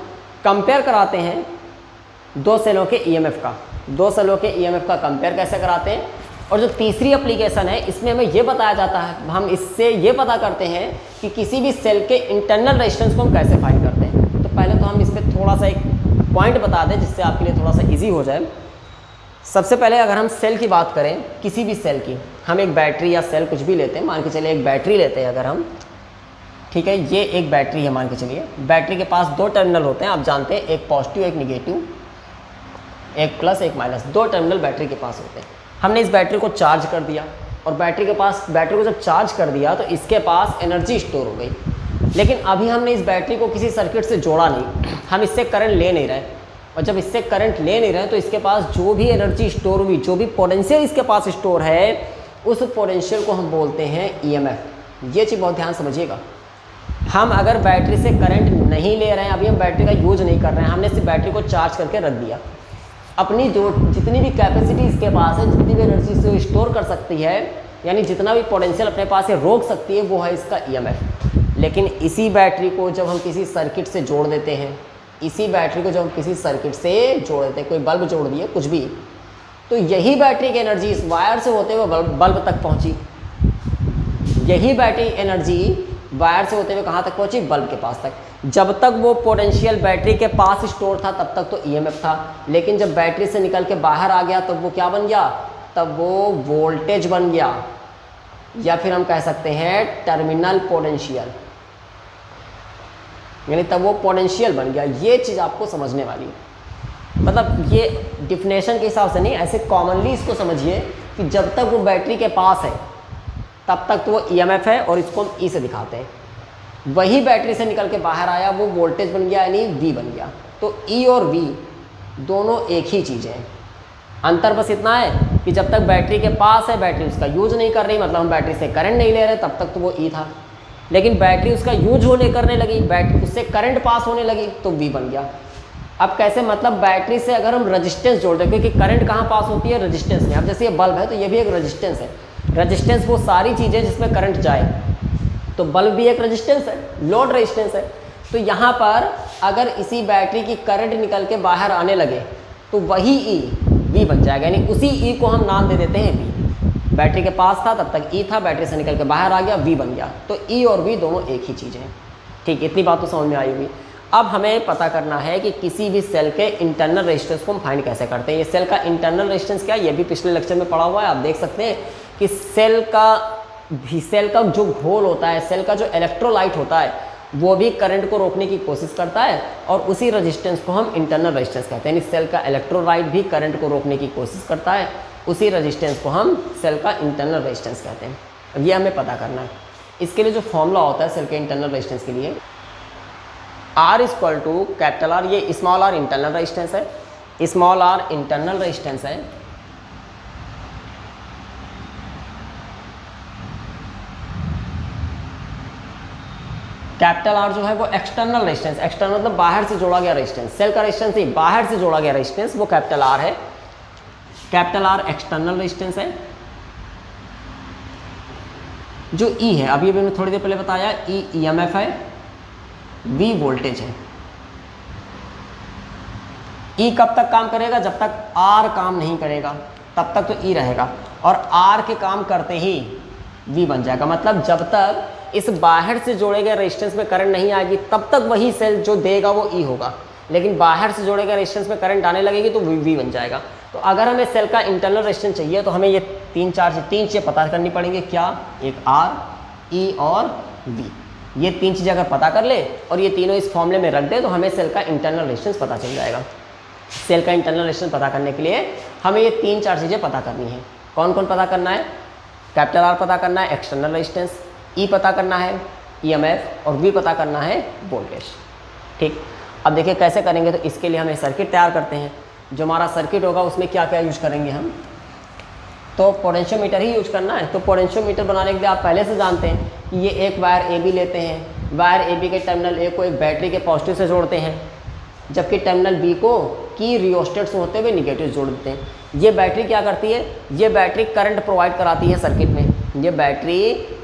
कंपेयर कराते हैं दो सेलों के EMF का, दो सेलों के EMF का कंपेयर कैसे कराते हैं। और जो तीसरी एप्लीकेशन है इसमें हमें ये बताया जाता है, हम इससे ये पता करते हैं कि किसी भी सेल के इंटरनल रेजिस्टेंस को हम कैसे फाइंड करते हैं। तो पहले तो हम इस पर थोड़ा सा एक पॉइंट बता दें जिससे आपके लिए थोड़ा सा इजी हो जाए। सबसे पहले अगर हम सेल की बात करें, किसी भी सेल की, हम एक बैटरी या सेल कुछ भी लेते हैं, मान के चलिए एक बैटरी लेते हैं अगर हम, ठीक है, ये एक बैटरी है मान के चलिए। बैटरी के पास दो टर्मिनल होते हैं, आप जानते हैं, एक पॉजिटिव एक निगेटिव, एक प्लस एक माइनस, दो टर्मिनल बैटरी के पास होते हैं। हमने इस बैटरी को चार्ज कर दिया और बैटरी को जब चार्ज कर दिया तो इसके पास एनर्जी स्टोर हो गई। लेकिन अभी हमने इस बैटरी को किसी सर्किट से जोड़ा नहीं, हम इससे करंट ले नहीं रहे, और जब इससे करंट ले नहीं रहे तो इसके पास जो भी एनर्जी स्टोर हुई, जो भी पोटेंशियल इसके पास स्टोर है, उस पोटेंशियल को हम बोलते हैं EMF। ये चीज़ बहुत ध्यान समझिएगा। हम अगर बैटरी से करंट नहीं ले रहे हैं, अभी हम बैटरी का यूज नहीं कर रहे हैं, हमने सिर्फ बैटरी को चार्ज करके रख दिया, अपनी जो जितनी भी कैपेसिटी इसके पास है, जितनी भी एनर्जी से स्टोर कर सकती है, यानी जितना भी पोटेंशियल अपने पास है रोक सकती है, वो है इसका EMF। लेकिन इसी बैटरी को जब हम किसी सर्किट से जोड़ देते हैं, इसी बैटरी को जब हम किसी सर्किट से जोड़ देते हैं, कोई बल्ब जोड़ दिए कुछ भी, तो यही बैटरी की एनर्जी इस वायर से होते हुए बल्ब तक पहुंची, यही बैटरी एनर्जी वायर से होते हुए कहाँ तक पहुंची, बल्ब के पास तक। जब तक वो पोटेंशियल बैटरी के पास स्टोर था तब तक तो EMF था, लेकिन जब बैटरी से निकल के बाहर आ गया तब वो क्या बन गया, तब वो वोल्टेज बन गया, या फिर हम कह सकते हैं टर्मिनल पोटेंशियल, यानी तब वो पोटेंशियल बन गया। ये चीज़ आपको समझने वाली है, मतलब ये डिफिनेशन के हिसाब से नहीं, ऐसे कॉमनली इसको समझिए कि जब तक वो बैटरी के पास है तब तक तो वो EMF है, और इसको हम E से दिखाते हैं। वही बैटरी से निकल के बाहर आया, वो वोल्टेज बन गया, यानी V बन गया। तो E और V दोनों एक ही चीज़ है, अंतर बस इतना है कि जब तक बैटरी के पास है, बैटरी उसका यूज नहीं कर रही, मतलब हम बैटरी से करंट नहीं ले रहे, तब तक तो वो E था। लेकिन बैटरी उसका यूज करने लगी, बैटरी उससे करंट पास होने लगी, तो V बन गया। अब कैसे, मतलब बैटरी से अगर हम रजिस्टेंस जोड़ दें, क्योंकि करंट कहाँ पास होती है, रजिस्टेंस में। अब जैसे ये बल्ब है तो ये भी एक रजिस्टेंस है। रजिस्टेंस वो सारी चीज़ें जिसमें करंट जाए, तो बल्ब भी एक रजिस्टेंस है, लोड रजिस्टेंस है। तो यहाँ पर अगर इसी बैटरी की करंट निकल के बाहर आने लगे तो वही E V बन जाएगा, यानी उसी E को हम नाम दे देते हैं V। बैटरी के पास था तब तक E था, बैटरी से निकल के बाहर आ गया, V बन गया। तो E और V दोनों एक ही चीज़ है। ठीक, इतनी बात तो समझ में आई होगी। अब हमें पता करना है कि किसी भी सेल के इंटरनल रेजिस्टेंस को हम फाइंड कैसे करते हैं। ये सेल का इंटरनल रेजिस्टेंस क्या है, ये भी पिछले लेक्चर में पढ़ा हुआ है, आप देख सकते हैं कि सेल का जो घोल होता है, सेल का जो इलेक्ट्रोलाइट होता है, वो भी करंट को रोकने की कोशिश करता है, और उसी रेजिस्टेंस को हम इंटरनल रेजिस्टेंस कहते हैं। यानी सेल का इलेक्ट्रोलाइट भी करंट को रोकने की कोशिश करता है, उसी रेजिस्टेंस को हम सेल का इंटरनल रेजिस्टेंस कहते हैं। अब ये हमें पता करना है। इसके लिए जो फॉर्मूला होता है सेल के इंटरनल रेजिस्टेंस के लिए, R equal to capital R, ये स्मॉल r इंटरनल रेजिस्टेंस है, स्मॉल r इंटरनल रेजिस्टेंस है, कैपिटल R जो है वो एक्सटर्नल रेजिस्टेंस, एक्सटर्नल मतलब बाहर से जोड़ा गया रेजिस्टेंस, सेल का रेजिस्टेंस नहीं, बाहर से जोड़ा गया रेजिस्टेंस, वो कैपिटल R है। कैपिटल R एक्सटर्नल रेजिस्टेंस है। जो E है, अभी मैंने थोड़ी देर पहले बताया, E EMF है, V वोल्टेज है। E कब तक काम करेगा, जब तक R काम नहीं करेगा तब तक तो E रहेगा, और R के काम करते ही V बन जाएगा। मतलब जब तक इस बाहर से जोड़े गए रेजिस्टेंस में करंट नहीं आएगी तब तक वही सेल जो देगा वो E होगा, लेकिन बाहर से जोड़े गए रेजिस्टेंस में करंट आने लगेगी तो V बन जाएगा। तो अगर हमें सेल का इंटरनल रेजिस्टेंस चाहिए तो हमें ये तीन चीज़ें पता करनी पड़ेंगी। क्या, एक R, E और V। ये तीन चीज़ें अगर पता कर ले और ये तीनों इस फॉर्मूले में रख दे तो हमें सेल का इंटरनल रेजिस्टेंस पता चल जाएगा। सेल का इंटरनल रेजिस्टेंस पता करने के लिए हमें ये 3-4 चीज़ें पता करनी है। कौन कौन पता करना है? कैपिटल आर पता करना है, एक्सटर्नल रेजिस्टेंस, ई पता करना है, ईएमएफ, और वी पता करना है वोल्टेज। ठीक, अब देखिए कैसे करेंगे। तो इसके लिए हमें सर्किट तैयार करते हैं। जो हमारा सर्किट होगा उसमें क्या क्या यूज करेंगे हम, तो पोटेंशियोमीटर ही यूज करना है। तो पोटेंशियोमीटर बनाने के लिए आप पहले से जानते हैं कि ये एक वायर ए बी लेते हैं, वायर ए बी के टर्मिनल ए को एक बैटरी के पॉजिटिव से जोड़ते हैं, जबकि टर्मिनल बी को की रियोस्टेट से होते हुए निगेटिव जोड़ देते हैं। ये बैटरी क्या करती है? ये बैटरी करंट प्रोवाइड कराती है सर्किट में। ये बैटरी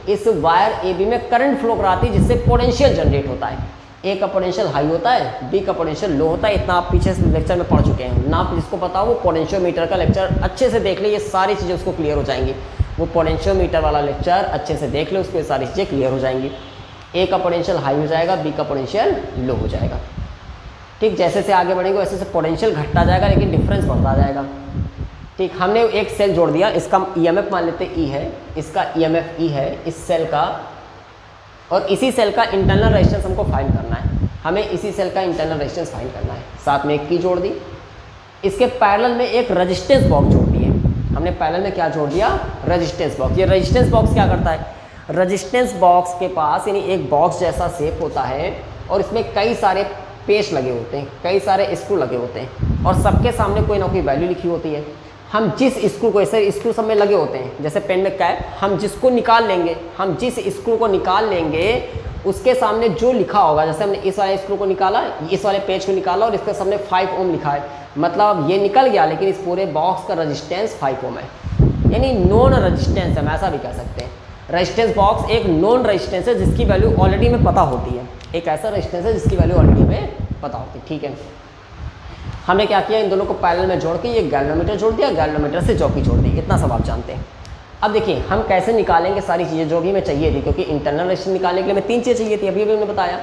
इस वायर ए बी में करंट फ्लो कराती है, जिससे पोटेंशियल जनरेट होता है। ए का पोटेंशियल हाई होता है, बी का पोटेंशियल लो होता है। इतना आप पीछे लेक्चर में पढ़ चुके हैं ना। आप जिसको पता हो वो पोटेंशियोमीटर का लेक्चर अच्छे से देख ले, ये सारी चीज़ें उसको क्लियर हो जाएंगी। वो पोटेंशियोमीटर वाला लेक्चर अच्छे से देख ले, उसको ये सारी चीज़ें क्लियर हो जाएंगी। ए का पोटेंशियल हाई हो जाएगा, बी का पोटेंशियल लो हो जाएगा। ठीक, जैसे से आगे बढ़ेंगे वैसे से पोटेंशियल घटता जाएगा, लेकिन डिफरेंस बढ़ता जाएगा। ठीक, हमने एक सेल जोड़ दिया, इसका ईएमएफ मान लेते ई है, इसका ईएमएफ ई है इस सेल का, और इसी सेल का इंटरनल रेजिस्टेंस हमको फाइंड करना है। हमें इसी सेल का इंटरनल रेजिस्टेंस फाइंड करना है। साथ में एक की जोड़ दी, इसके पैरेलल में एक रेजिस्टेंस बॉक्स जोड़ दिए। हमने पैरेलल में क्या जोड़ दिया? Resistance box. ये रेजिस्टेंस बॉक्स क्या करता है? रेजिस्टेंस बॉक्स के पास यानी एक बॉक्स जैसा शेप होता है, और इसमें कई सारे पेच लगे होते हैं, कई सारे स्क्रू लगे होते हैं, और सबके सामने कोई ना कोई वैल्यू लिखी होती है। हम जिस स्क्रू को, ऐसे स्क्रू सब में लगे होते हैं जैसे पेन में कैप, हम जिसको निकाल लेंगे, हम जिस स्क्रू को निकाल लेंगे उसके सामने जो लिखा होगा, जैसे हमने इस वाले स्क्रू को निकाला, इस वाले पेज को निकाला और इसके सामने 5 ओम लिखा है, मतलब अब ये निकल गया, लेकिन इस पूरे बॉक्स का रजिस्टेंस 5 ओम है, यानी नॉन रजिस्टेंस है, हम ऐसा भी कह सकते हैं। रजिस्टेंस बॉक्स एक नॉन रजिस्टेंस है जिसकी वैल्यू ऑलरेडी हमें पता होती है। एक ऐसा रजिस्टेंस है जिसकी वैल्यू ऑलरेडी हमें पता होती है। ठीक है, हमने क्या किया, इन दोनों को पैरेलल में जोड़ के ये गैल्वेनोमीटर जोड़ दिया, गैल्वेनोमीटर से जॉकी जोड़ दी। इतना सब आप जानते हैं। अब देखिए हम कैसे निकालेंगे सारी चीज़ें जो भी हमें चाहिए थी, क्योंकि इंटरनल रेजिस्टेंस निकालने के लिए हमें 3 चीज़ें चाहिए थी। अभी हमने बताया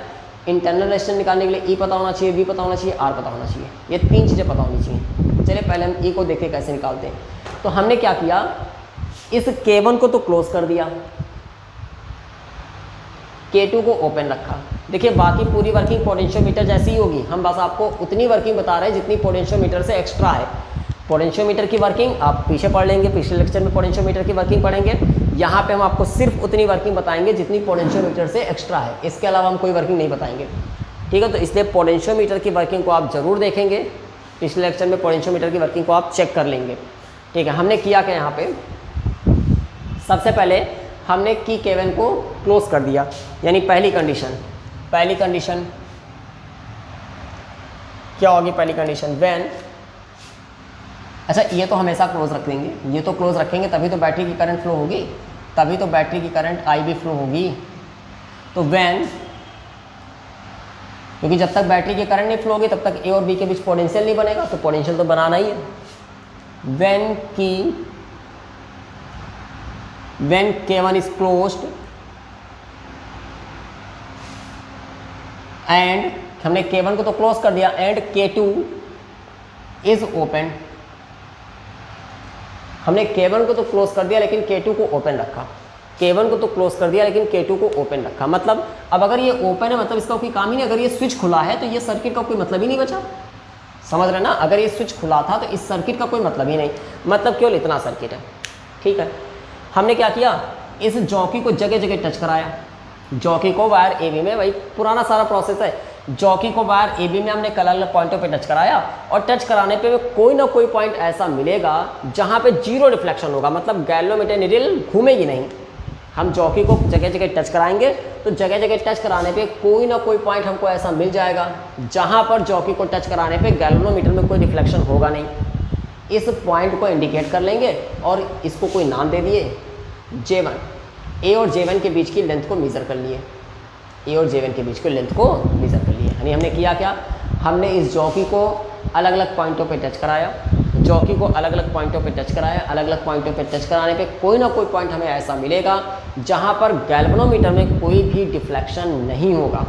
इंटरनल रेजिस्टेंस निकालने के लिए ई पता होना चाहिए, वी पता होना चाहिए, आर पता होना चाहिए। ये 3 चीज़ें पता होनी चाहिए। चलिए पहले हम ई को देखें कैसे निकालते हैं। तो हमने क्या किया, इस K1 को तो क्लोज कर दिया, K2 को ओपन रखा। देखिए बाकी पूरी वर्किंग पोटेंशियोमीटर जैसी ही होगी, हम बस आपको उतनी वर्किंग बता रहे हैं जितनी पोटेंशियोमीटर से एक्स्ट्रा है। पोटेंशियोमीटर की वर्किंग आप पीछे पढ़ लेंगे, पिछले लेक्चर में पोटेंशियोमीटर की वर्किंग पढ़ेंगे। यहाँ पे हम आपको सिर्फ उतनी वर्किंग बताएंगे जितनी पोटेंशियोमीटर से एक्स्ट्रा है, इसके अलावा हम कोई वर्किंग नहीं बताएंगे। ठीक है, तो इसलिए पोटेंशियोमीटर की वर्किंग को आप जरूर देखेंगे। पिछले लेक्चर में पोटेंशियोमीटर की वर्किंग को आप चेक कर लेंगे। ठीक है, हमने किया क्या यहाँ पे, सबसे पहले हमने की K1 को क्लोज कर दिया, यानी पहली कंडीशन क्या होगी? पहली कंडीशन व्हेन, अच्छा ये तो हमेशा क्लोज रख देंगे, ये तो क्लोज रखेंगे तभी तो बैटरी की करंट फ्लो होगी, तभी तो बैटरी की करंट आई भी फ्लो होगी। तो व्हेन, क्योंकि जब तक बैटरी की करंट नहीं फ्लो होगी तब तक ए और बी के बीच पोटेंशियल नहीं बनेगा, तो पोटेंशियल तो बनाना ही है। when K1 is closed and हमने K1 को तो क्लोज कर दिया, and K2 is open, हमने K1 को तो क्लोज कर दिया लेकिन K2 को ओपन रखा। K1 को तो क्लोज कर दिया लेकिन K2 को ओपन रखा। मतलब अब अगर ये ओपन है मतलब इसका कोई काम ही नहीं, अगर ये स्विच खुला है तो ये सर्किट का कोई मतलब ही नहीं बचा। समझ रहे ना, अगर ये स्विच खुला था तो इस सर्किट का कोई मतलब ही नहीं, मतलब केवल इतना सर्किट है। ठीक है, हमने क्या किया, इस जॉकी को जगह जगह टच कराया, जॉकी को वायर ए बी में, भाई पुराना सारा प्रोसेस है, जॉकी को वायर ए बी में हमने अलग अलग पॉइंटों पे टच कराया, और टच कराने पे कोई ना कोई पॉइंट ऐसा मिलेगा जहाँ पे जीरो रिफ्लेक्शन होगा, मतलब गैल्वेनोमीटर नीडल घूमेगी नहीं। हम जॉकी को जगह जगह टच कराएंगे तो जगह जगह टच कराने पे कोई ना कोई पॉइंट हमको ऐसा मिल जाएगा जहाँ पर जॉकी को टच कराने पे गैल्वेनोमीटर में कोई रिफ्लेक्शन होगा नहीं। इस पॉइंट को इंडिकेट कर लेंगे और इसको कोई नाम दे दिए J1। ए और J1 के बीच की लेंथ को मेज़र कर लिए, ए और J1 के बीच की लेंथ को मेज़र कर लिए। यानी हमने किया क्या, हमने इस जॉकी को अलग अलग पॉइंटों पे टच कराया, जॉकी को अलग अलग पॉइंटों पे टच कराया, अलग अलग पॉइंटों पे टच कराने पे कोई ना कोई पॉइंट हमें ऐसा मिलेगा जहाँ पर गैल्वेनोमीटर में कोई भी डिफ्लेक्शन नहीं होगा,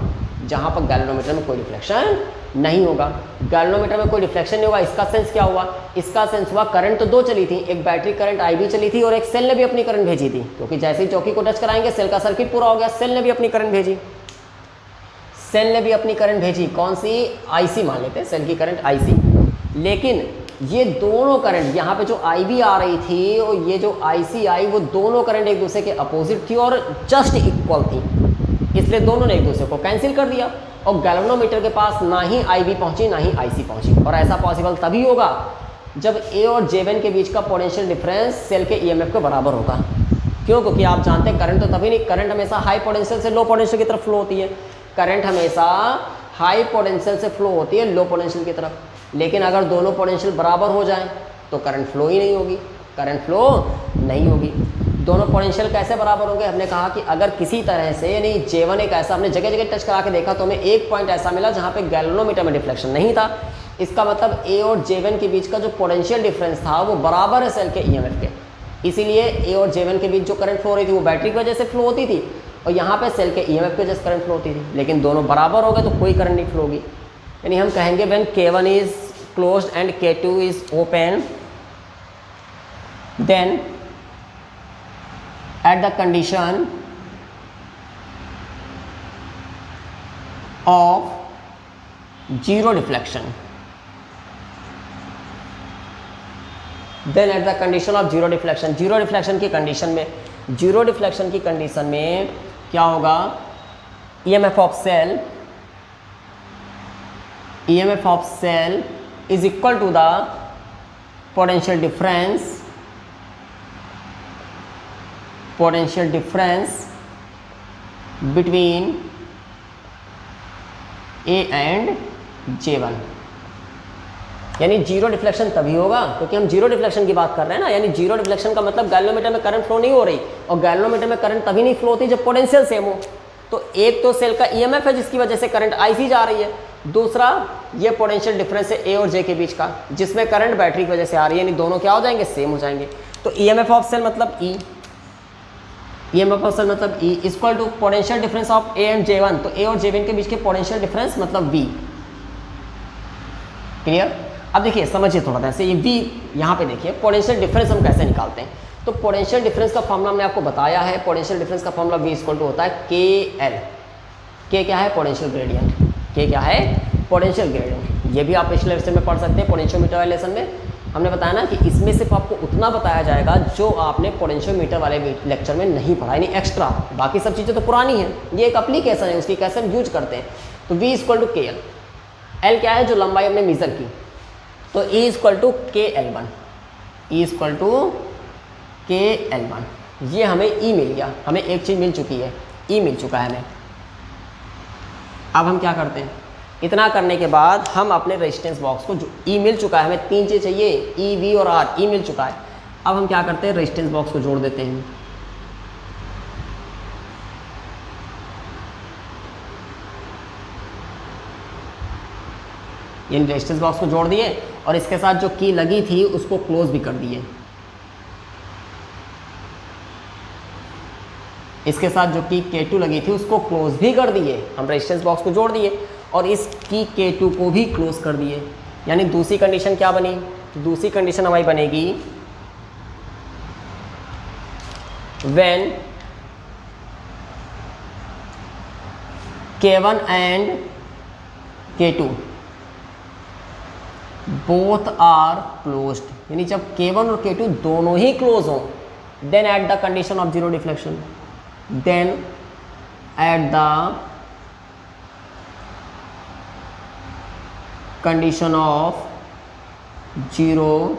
जहाँ पर गैल्वेनोमीटर में कोई डिफ्लेक्शन नहीं होगा। गैल्वेनोमीटर में कोई डिफ्लेक्शन नहीं होगा, इसका सेंस क्या हुआ, इसका सेंस हुआ करंट तो दो चली थी, एक बैटरी करंट आई भी चली थी और एक सेल ने भी अपनी करंट भेजी थी, क्योंकि जैसे ही जॉकी को टच कराएंगे सेल का सर्किट पूरा हो गया, सेल ने भी अपनी करंट भेजी, सेल ने भी अपनी करंट भेजी। कौन सी, आईसी मान लेते हैं, सेल की करंट आईसी, लेकिन ये दोनों करंट, यहाँ पे जो IB आ रही थी और ये जो IC आई, वो दोनों करंट एक दूसरे के अपोजिट थी और जस्ट इक्वल थी, इसलिए दोनों ने एक दूसरे को कैंसिल कर दिया और गैल्वेनोमीटर के पास ना ही IB पहुंची ना ही IC पहुंची। और ऐसा पॉसिबल तभी होगा जब A और J1 के बीच का पोटेंशियल डिफरेंस सेल के EMF के बराबर होगा। क्यों? क्योंकि आप जानते हैं करंट तो तभी नहीं, करंट हमेशा हाई पोटेंशियल से लो पोटेंशियल की तरफ फ्लो होती है, करंट हमेशा हाई पोटेंशियल से फ्लो होती है लो पोटेंशियल की तरफ। लेकिन अगर दोनों पोटेंशियल बराबर हो जाएं तो करंट फ्लो ही नहीं होगी, करंट फ्लो नहीं होगी। दोनों पोटेंशियल कैसे बराबर होंगे? हमने कहा कि अगर किसी तरह से, यानी J1 एक ऐसा, हमने जगह जगह टच करा के देखा तो हमें एक पॉइंट ऐसा मिला जहाँ पे गैल्वेनोमीटर में डिफ्लेक्शन नहीं था। इसका मतलब A और J1 के बीच का जो पोटेंशियल डिफरेंस था वो बराबर है सेल के EMF के, इसीलिए A और J1 के बीच जो करंट फ्लो हो रही थी वो बैटरी की वजह से फ्लो होती थी और यहाँ पे सेल के EMF की वजह से करंट फ्लो होती थी। लेकिन दोनों बराबर हो गए तो कोई करंट नहीं फ्लो होगी। यानी हम कहेंगे when K1 is closed and K2 is open, then at the condition of zero deflection, then at the condition of zero deflection, zero deflection की कंडीशन में, जीरो डिफ्लेक्शन की कंडीशन में क्या होगा? EMF of cell is equal to the potential difference between A and J1। यानी zero deflection तभी होगा क्योंकि हम जीरो डिफ्लेक्शन की बात कर रहे हैं ना, यानी जीरो डिफ्लेक्शन का मतलब गैल्वेनोमीटर में करंट फ्लो नहीं हो रही, और गैल्वेनोमीटर में करंट तभी नहीं फ्लो होती जब पोटेंशियल सेम हो। तो एक तो सेल का EMF है जिसकी वजह से करंट IC जा रही है, दूसरा ये पोटेंशियल डिफरेंस है A और J के बीच का जिसमें करंट बैटरी की वजह से आ रही है, यानी दोनों क्या हो जाएंगे? सेम हो जाएंगे। तो EMF ऑफ सेल मतलब E, EMF ऑफ सेल मतलब E equal to potential difference of A and J1, तो A और J1 के बीच के पोटेंशियल डिफरेंस मतलब V। क्लियर? अब देखिए समझिए थोड़ा सा ऐसे, ये V यहाँ पे देखिए पोटेंशियल डिफरेंस हम कैसे निकालते हैं। तो पोटेंशियल डिफरेंस का फॉर्मूला हमने आपको बताया है, पोटेंशियल डिफरेंस का फॉर्मूला V इक्वल टू होता है KL। K क्या है? Potential gradient. K क्या है? Potential gradient. ये भी आप पिछले लेक्चर में पढ़ सकते हैं, पोटेंशियोमीटर वाले लेसन में हमने बताया ना कि इसमें सिर्फ आपको उतना बताया जाएगा जो आपने पोटेंशियोमीटर वाले लेक्चर में नहीं पढ़ा, यानी एक्स्ट्रा, बाकी सब चीज़ें तो पुरानी हैं। ये एक एप्लीकेशन है, उसकी कैसे हम यूज करते हैं। तो V equal to KL, L क्या है? जो लंबाई हमने मेजर की, तो E equal to KL1, E equal to KL1। ये हमें E मिल गया, हमें एक चीज़ मिल चुकी है, E मिल चुका है हमें। अब हम क्या करते हैं? इतना करने के बाद हम अपने रेजिस्टेंस बॉक्स को, जो E मिल चुका है, हमें तीन चीज़ चाहिए, E, V और R, E मिल चुका है। अब हम क्या करते हैं? रेजिस्टेंस बॉक्स को जोड़ देते हैं। यानी रेजिस्टेंस बॉक्स को जोड़ दिए और इसके साथ जो की लगी थी उसको क्लोज भी कर दिए। इसके साथ जो की K2 लगी थी उसको क्लोज भी कर दिए, हम रेजिस्टेंस बॉक्स को जोड़ दिए और इस की K2 को भी क्लोज कर दिए। यानी दूसरी कंडीशन क्या बनी? दूसरी कंडीशन हमारी बनेगी when K1 and K2 both are closed, यानी जब K1 और K2 दोनों ही क्लोज हों, then at the condition of zero deflection, then at the condition of zero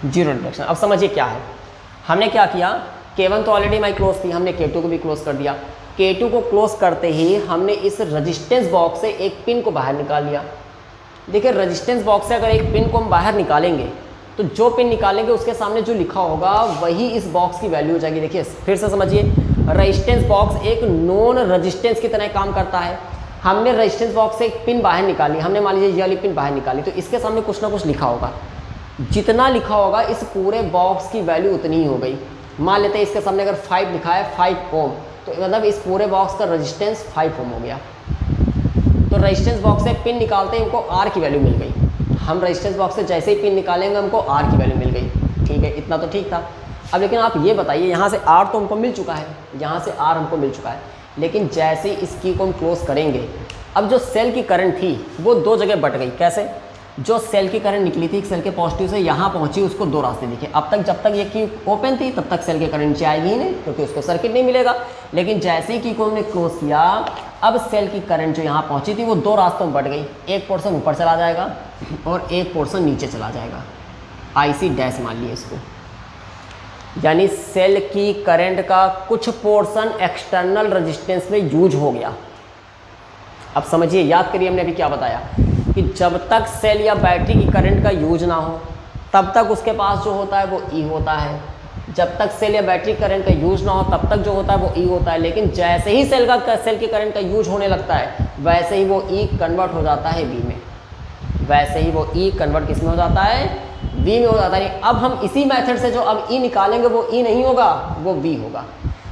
deflection. अब समझिए क्या है, हमने क्या किया? K1 तो ऑलरेडी हमारी क्लोज थी, हमने K2 को भी क्लोज कर दिया। K2 को क्लोज करते ही हमने इस रेजिस्टेंस बॉक्स से एक पिन को बाहर निकाल लिया। देखिए रेजिस्टेंस बॉक्स से अगर एक पिन को हम बाहर निकालेंगे तो जो पिन निकालेंगे उसके सामने जो लिखा होगा वही इस बॉक्स की वैल्यू हो जाएगी। देखिए फिर से समझिए, रेजिस्टेंस बॉक्स एक नॉन रेजिस्टेंस की तरह काम करता है। हमने रेजिस्टेंस बॉक्स से एक पिन बाहर निकाली, हमने मान लीजिए ये वाली पिन बाहर निकाली, तो इसके सामने कुछ ना कुछ लिखा होगा। जितना लिखा होगा इस पूरे बॉक्स की वैल्यू उतनी ही हो गई। मान लेते हैं इसके सामने अगर 5 लिखा है, 5 ओम, तो मतलब इस पूरे बॉक्स का रेजिस्टेंस 5 ओम हो गया। तो रेजिस्टेंस बॉक्स से पिन निकालते ही हमको R की वैल्यू मिल गई। हम रेजिस्टेंस बॉक्स से जैसे ही पिन निकालेंगे हमको R की वैल्यू मिल गई। ठीक है, इतना तो ठीक था। अब लेकिन आप ये बताइए, यहाँ से R तो हमको मिल चुका है, यहाँ से R हमको मिल चुका है, लेकिन जैसे ही इस की को हम क्लोज करेंगे, अब जो सेल की करंट थी वो दो जगह बट गई। कैसे? जो सेल की करंट निकली थी एक सेल के पॉजिटिव से यहाँ पहुँची, उसको दो रास्ते दिखे। अब तक जब तक ये की ओपन थी तब तक सेल की करंट नीचे आएगी ही नहीं, क्योंकि उसको सर्किट नहीं मिलेगा। लेकिन जैसे ही की को हमने क्लोज किया, अब सेल की करंट जो यहाँ पहुँची थी वो दो रास्तों में बढ़ गई। एक पोर्शन ऊपर चला जाएगा और एक पोर्शन नीचे चला जाएगा। IC डैश मान लिया इसको, यानी सेल की करंट का कुछ पोर्शन एक्सटर्नल रेजिस्टेंस में यूज हो गया। अब समझिए, याद करिए हमने अभी क्या बताया कि जब तक सेल या बैटरी की करंट का यूज ना हो तब तक उसके पास जो होता है वो E होता है। जब तक सेल या बैटरी करंट का यूज ना हो तब तक जो होता है वो E होता है। लेकिन जैसे ही सेल की करंट का यूज होने लगता है, वैसे ही वो E कन्वर्ट हो जाता है V में। वैसे ही वो E कन्वर्ट किस में हो जाता है? V में हो जाता है। अब हम इसी मेथड से जो अब E निकालेंगे वो E नहीं होगा, वो V होगा।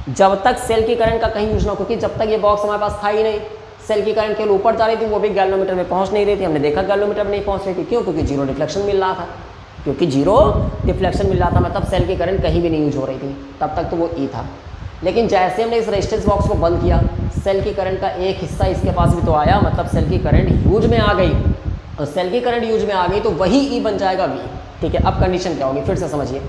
जब तक सेल की करंट का कहीं यूज ना हो, क्योंकि जब तक ये बॉक्स हमारे पास था ही नहीं, सेल की करंट केवल ऊपर जा रही थी, वो भी गैल्वेनोमीटर में पहुंच नहीं रही थी। हमने देखा गैल्वेनोमीटर में नहीं पहुंच रही थी। क्यों? क्योंकि जीरो डिफ्लेक्शन मिल रहा था। क्योंकि जीरो डिफ्लेक्शन मिल रहा था मतलब सेल की करंट कहीं भी नहीं यूज हो रही थी, तब तक तो वो E था। लेकिन जैसे हमने इस रेजिस्टेंस बॉक्स को बंद किया, सेल की करंट का एक हिस्सा इसके पास भी तो आया, मतलब सेल की करंट यूज में आ गई। और सेल की करंट यूज में आ गई तो वही E बन जाएगा V। ठीक है, अब कंडीशन क्या होगी फिर से समझिए।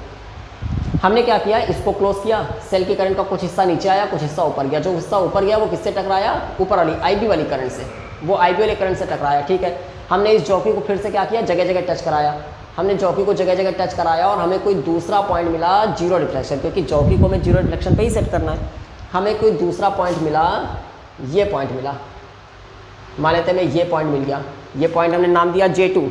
हमने क्या किया, इसको क्लोज किया, सेल की करंट का कुछ हिस्सा नीचे आया, कुछ हिस्सा ऊपर गया। जो हिस्सा ऊपर गया वो किससे टकराया? ऊपर वाली IB वाली करंट से। वो IB वाली करंट से टकराया। ठीक है, हमने इस जॉकी को फिर से क्या किया, जगह जगह टच कराया। हमने जॉकी को जगह जगह टच कराया और हमें कोई दूसरा पॉइंट मिला जीरो डिफ्लेक्शन, क्योंकि जॉकी को हमें जीरो डिफ्लेक्शन पे ही सेट करना है। हमें कोई दूसरा पॉइंट मिला, ये पॉइंट मिला, मान लेते हैं ये पॉइंट मिल गया। ये पॉइंट हमने नाम दिया J2,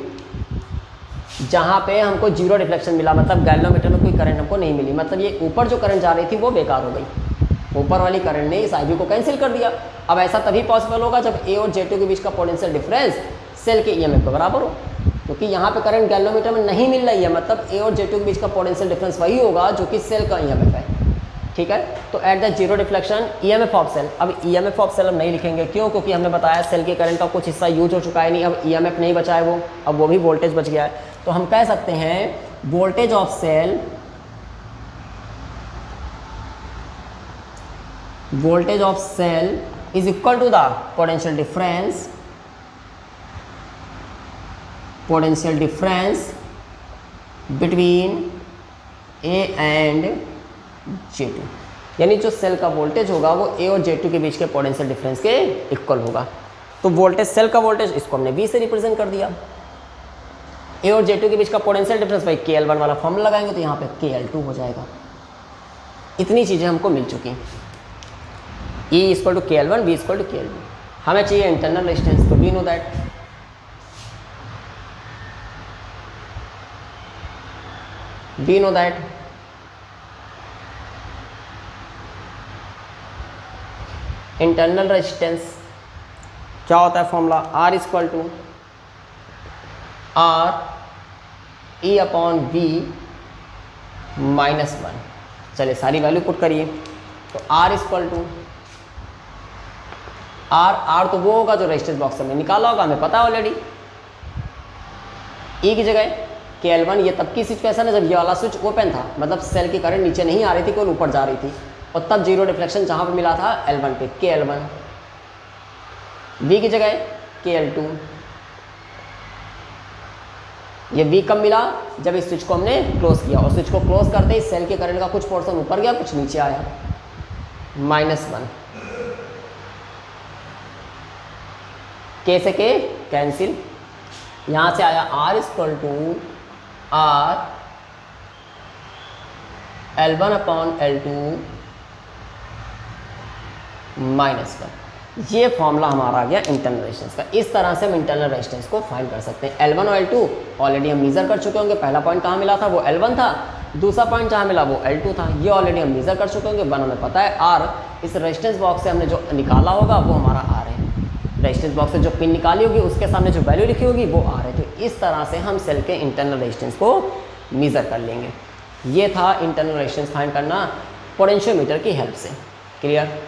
जहाँ पे हमको जीरो डिफ्लेक्शन मिला, मतलब गैल्वेनोमीटर में कोई करंट हमको नहीं मिली। मतलब ये ऊपर जो करंट जा रही थी वो बेकार हो गई। ऊपर वाली करंट ने इस IB को कैंसिल कर दिया। अब ऐसा तभी पॉसिबल होगा जब A और J2 के बीच का पोटेंशियल डिफरेंस सेल के EMF के बराबर हो, क्योंकि यहाँ पे करंट गैल्वेनोमीटर में नहीं मिल रही है। मतलब A और J2 के बीच का पोटेंशियल डिफरेंस वही होगा जो कि सेल का EMF है। ठीक है, तो at the zero deflection EMF of cell. अब EMF ऑफ सेल हम नहीं लिखेंगे, क्यों? क्योंकि हमने बताया सेल के करंट का कुछ हिस्सा यूज हो चुका है, नहीं अब EMF नहीं बचा है, अब वो भी वोल्टेज बच गया है। तो हम कह सकते हैं voltage of cell, voltage of cell is equal to the potential difference between A and J2। यानी जो सेल का वोल्टेज होगा वो A और J2 के बीच के पोटेंशियल डिफरेंस के इक्वल होगा। तो वोल्टेज, सेल का वोल्टेज, इसको हमने V से रिप्रेजेंट कर दिया। A और J2 के बीच का पोटेंशियल डिफरेंस भाई KL1 वाला फॉर्मूला लगाएंगे तो यहाँ पे KL2 हो जाएगा। इतनी चीज़ें हमको मिल चुकी। E equal to KL1, V equal to KL2। हमें चाहिए इंटरनल रेजिस्टेंस, तो we know that internal resistance क्या होता है formula? R equal to R E/V -1। चलिए सारी वैल्यू पुट करिए। तो R इक्वल टू R तो वो होगा जो रेजिस्टेंस बॉक्स में निकाला होगा, हमें पता है ऑलरेडी। E की जगह KL1, ये तब की सिचुएशन है जब ये वाला स्विच ओपन था, मतलब सेल की करंट नीचे नहीं आ रही थी, केवल ऊपर जा रही थी, और तब जीरो डिफ्लेक्शन जहाँ पे मिला था L1 पे, KL1। V की जगह KL2। ये V कब मिला? जब इस स्विच को हमने क्लोज किया, और स्विच को क्लोज करते ही सेल के करंट का कुछ पोर्शन ऊपर गया, कुछ नीचे आया, -1। K से K कैंसिल, यहाँ से आया R equal to R L1/L2 -1। ये फॉर्मूला हमारा आ गया इंटरनल रेजिस्टेंस का। इस तरह से हम इंटरनल रेजिस्टेंस को फाइंड कर सकते हैं। L1 और L2 ऑलरेडी हम मेजर कर चुके होंगे। पहला पॉइंट कहाँ मिला था? वो L1 था। दूसरा पॉइंट जहाँ मिला वो L2 था। ये ऑलरेडी हम मेजर कर चुके होंगे। 1 हमें पता है। R इस रेजिस्टेंस बॉक्स से हमने जो निकाला होगा वो हमारा R है। रेजिस्टेंस बॉक्स से जो पिन निकाली होगी उसके सामने जो वैल्यू लिखी होगी वो R है। तो इस तरह से हम सेल के इंटरनल रेजिस्टेंस को मेजर कर लेंगे। ये था इंटरनल रेजिस्टेंस फाइंड करना पोटेंशियोमीटर की हेल्प से। क्लियर?